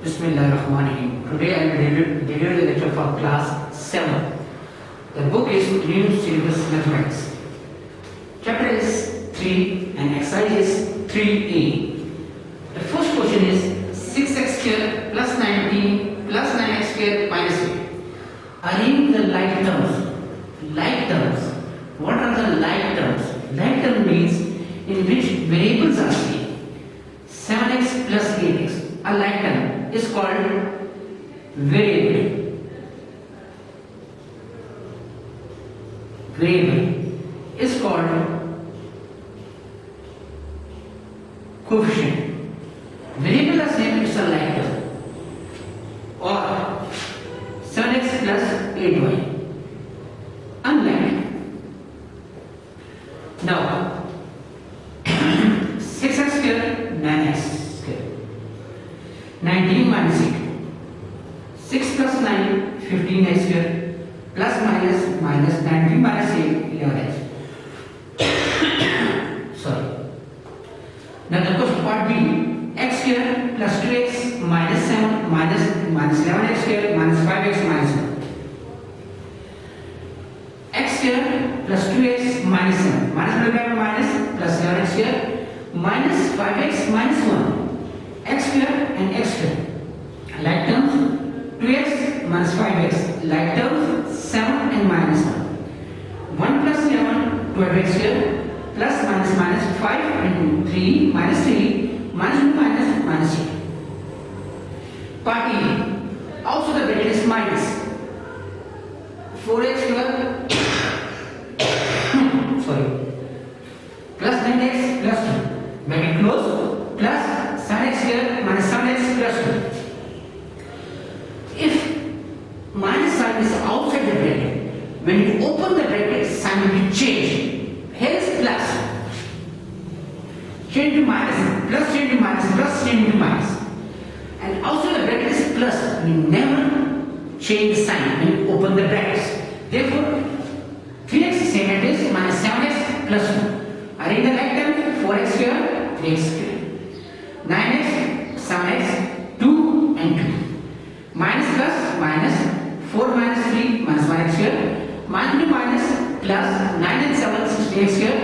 Bismillahirrahmanirrahim. Today I will deliver the lecture for class 7. The book is New Syllabus Mathematics. Chapter is 3 and exercise is 3A. The first question is 6x square plus 19 plus 9x square minus 8. Arrange the like terms. Like terms. What are the like terms? Like term means in which variables are same. 7x plus 8x. A like term is called variable. Variable is called coefficient. Variable are same, it's a like term. Or 7x plus 8y. Unlike. Now 6x square, 9x square. 19 minus 8. 6 plus 9, 15x square. Plus minus 19 minus 8, 11x. Sorry. Now the question part B. X square plus 2x minus 7 minus 11x square minus 5x minus 1. X square plus 2x minus 7 minus multiplied by minus plus 7x square minus 5x minus 1. X square and x square. Like terms 2x minus 5x. Like terms 7 and minus 1. 1 plus 11 12x square plus minus 5 and 3 minus 3 minus 2 minus 8. Part E. Also the bracket is minus 4x square sorry plus 9x plus 2 bracket close plus 7x square minus 7x plus 2. If minus sign is outside the bracket, when you open the bracket, sign will be changed. Here is plus. Change to minus, plus change to minus, plus change to minus. And outside the bracket is plus. We never change the sign when you open the brackets. Therefore, 3x is same as this minus 7x plus 2. Arrange the like term 4x square, 3x square. 9x, 7x, 2 and 2. Minus plus minus 4 minus 3 minus 1x square minus 2 minus plus 9 and 7 16x square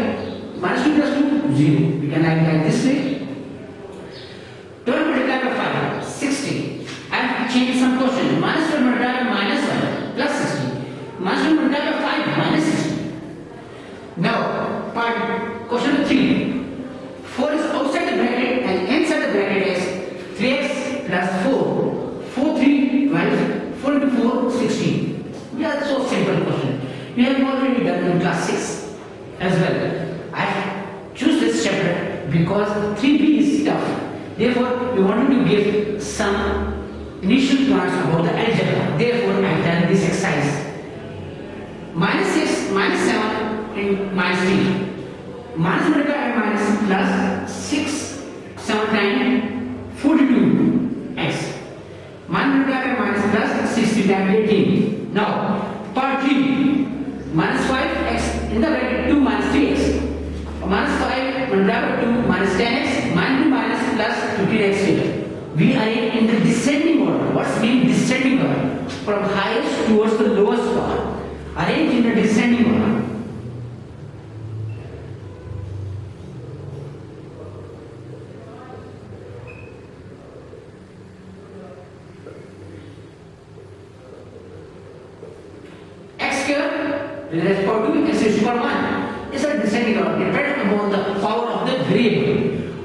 minus 2 plus 2 0. We can write this way. 12 multiplied by 5 60. I have changed some question. Minus 12 multiplied by minus 1 plus 60. Minus 2 multiplied by 5 minus 60. Now part question 3. 4 is outside the bracket and inside the bracket is 3x plus 4. 4, 3, 12, 4 into 4, 16. Yeah, so simple question. We have already done in class 6 as well. I choose this chapter because 3B is tough. Therefore, we wanted to give some initial thoughts about the algebra. Therefore, I have done this exercise. Minus 6, minus 7, and minus 3. Minus multiplied by minus plus 6, 7 times 42 x. Minus multiplied by minus plus 60 times 18. Now, part 3. Minus 5x in the bracket 2 minus 3x. Minus 5 multiplied by 2 minus 10x minus 2 minus plus 15x here. We are in the descending order. What's mean descending order? From highest towards the lowest power. Arrange in the descending order. With respect to x is equal to 1 is a descending order depending upon the power of the variable,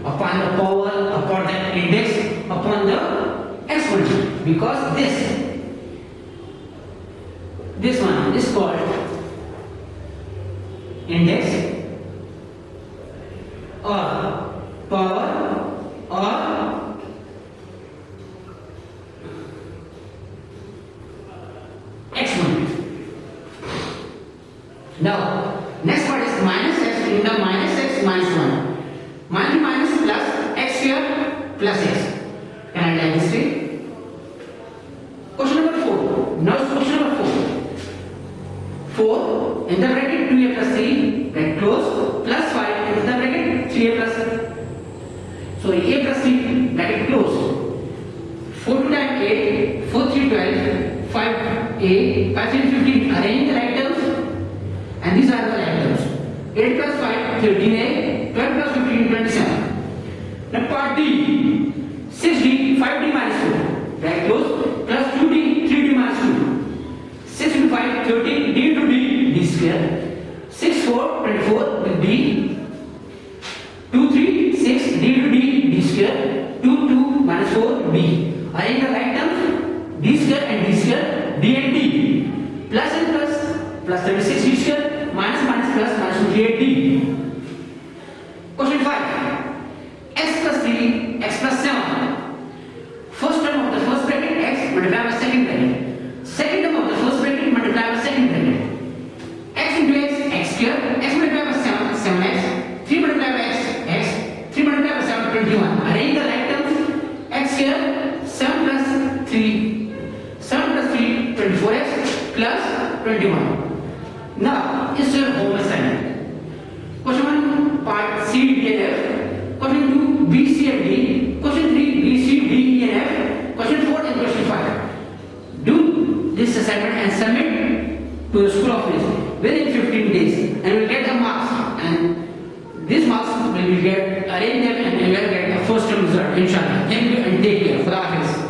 upon the power, upon the index, upon the exponent. Because this one is called index or power or exponent. Now, next part is minus x in the minus x minus 1. Minus plus x square plus x. Can I write this way? Question number 4. Now question number 4. 4 in the bracket 2a plus 3 bracket close plus 5 in the bracket 3a plus. So a plus 3 bracket close. 4 2 times 8, 4 3 12, 5 8, 5 3 15. Arrange the right terms, and these are the right terms. 8 plus 5 13a, 12 plus 15 27. Now part D, 6d 5d minus 4. Right close, plus 2d 3d minus 2. 6 into 5 30, d into d square. 6 4 24 with d. 2 3 6 d into d square. 2 2 minus 4 b. Arrange the right terms, d square and d square, d and d. Plus and plus, plus 36 d square, minus minus plus, minus 28d. Question 5. X plus 3, x plus 7. First term of the first bracket, x multiplied by second bracket. Second term of the first bracket multiplied by second bracket. X into x, x square, x multiplied by 7, 7x. 3 multiplied by x, x. 3 multiplied by 7, 21. Arrange the right terms, x square, 7 plus 3. 7 plus 3, 24x plus 21. Now, is your home assignment. Question 1, part C, D, and F. Question 2, B, C, and D. Question 3, B, C, D, E, and F. Question 4 and question 5. Do this assignment and submit to the school office within 15 days, and you will get the marks. And these marks will be get arrange them, and you will get a first term result. Inshallah. Thank you and take care. Khuda Hafiz.